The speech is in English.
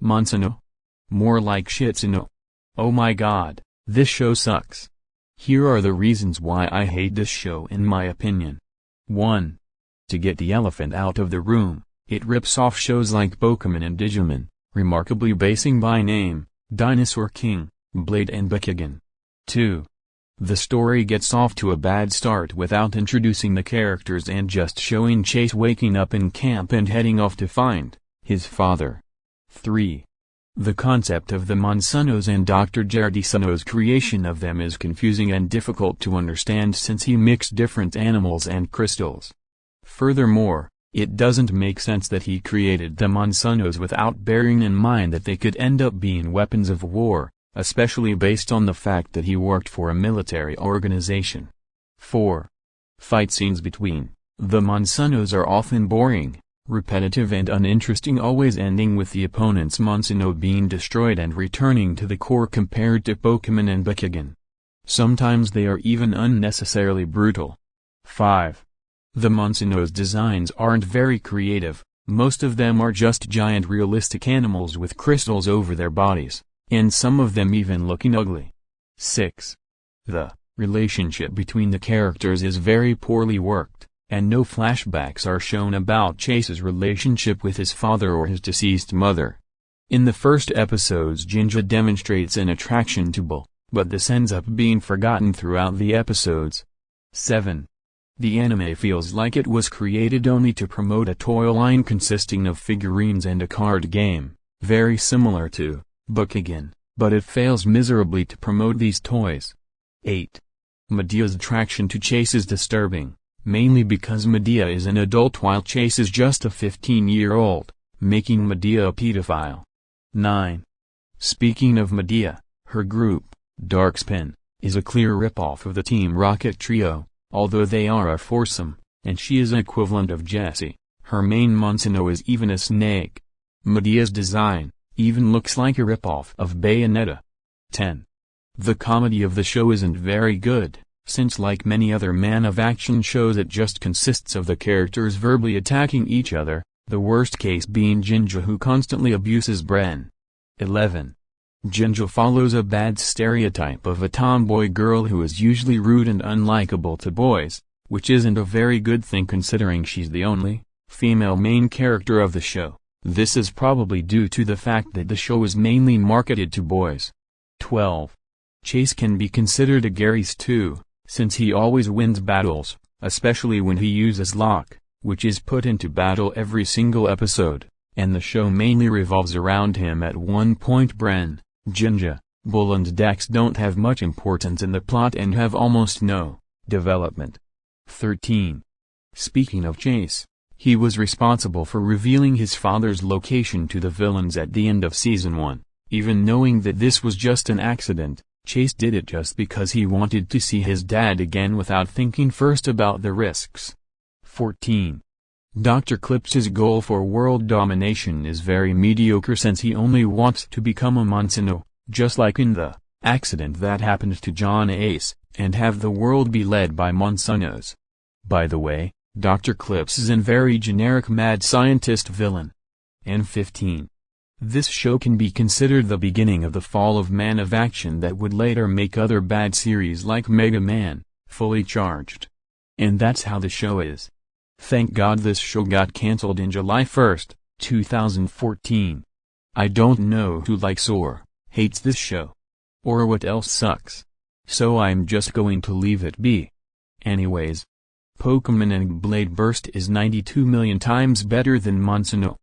Monsuno? More like Shitsuno. Oh my god, this show sucks. Here are the reasons why I hate this show in my opinion. 1. To get the elephant out of the room, it rips off shows like Pokemon and Digimon, remarkably basing by name, Dinosaur King, Blade and Bakugan. 2. The story gets off to a bad start without introducing the characters and just showing Chase waking up in camp and heading off to find his father. 3. The concept of the Monsunos and Dr. Giardino's creation of them is confusing and difficult to understand since he mixed different animals and crystals. Furthermore, it doesn't make sense that he created the Monsunos without bearing in mind that they could end up being weapons of war, especially based on the fact that he worked for a military organization. 4. Fight scenes between the Monsunos are often boring, repetitive and uninteresting, always ending with the opponent's Monsuno being destroyed and returning to the core compared to Pokemon and Bakugan. Sometimes they are even unnecessarily brutal. 5. The Monsuno's designs aren't very creative, most of them are just giant realistic animals with crystals over their bodies, and some of them even looking ugly. 6. The relationship between the characters is very poorly worked, and no flashbacks are shown about Chase's relationship with his father or his deceased mother. In the first episodes Jinja demonstrates an attraction to Bull, but this ends up being forgotten throughout the episodes. 7. The anime feels like it was created only to promote a toy line consisting of figurines and a card game, very similar to Bakugan, but it fails miserably to promote these toys. 8. Medea's attraction to Chase is disturbing, mainly because Medea is an adult while Chase is just a 15-year-old, making Medea a pedophile. 9. Speaking of Medea, her group, Darkspin, is a clear ripoff of the Team Rocket trio, although they are a foursome, and she is an equivalent of Jessie. Her main Monsuno is even a snake. Medea's design even looks like a ripoff of Bayonetta. 10. The comedy of the show isn't very good, since like many other man-of-action shows it just consists of the characters verbally attacking each other, the worst case being Jinja who constantly abuses Bren. 11. Jinja follows a bad stereotype of a tomboy girl who is usually rude and unlikable to boys, which isn't a very good thing considering she's the only female main character of the show. This is probably due to the fact that the show is mainly marketed to boys. 12. Chase can be considered a Gary's too, since he always wins battles, especially when he uses Lock, which is put into battle every single episode, and the show mainly revolves around him. At one point Bren, Jinja, Bull and Dax don't have much importance in the plot and have almost no development. 13. Speaking of Chase, he was responsible for revealing his father's location to the villains at the end of Season 1, even knowing that this was just an accident. Chase did it just because he wanted to see his dad again without thinking first about the risks. 14. Dr. Clips's goal for world domination is very mediocre since he only wants to become a Monsuno, just like in the accident that happened to John Ace, and have the world be led by Monsunos. By the way, Dr. Clips is a very generic mad scientist villain. And 15. This show can be considered the beginning of the fall of Man of Action that would later make other bad series like Mega Man, Fully Charged. And that's how the show is. Thank God this show got cancelled in July 1st, 2014. I don't know who likes or hates this show, or what else sucks, so I'm just going to leave it be. Anyways, Pokemon and Blade Burst is 92 million times better than Monsuno.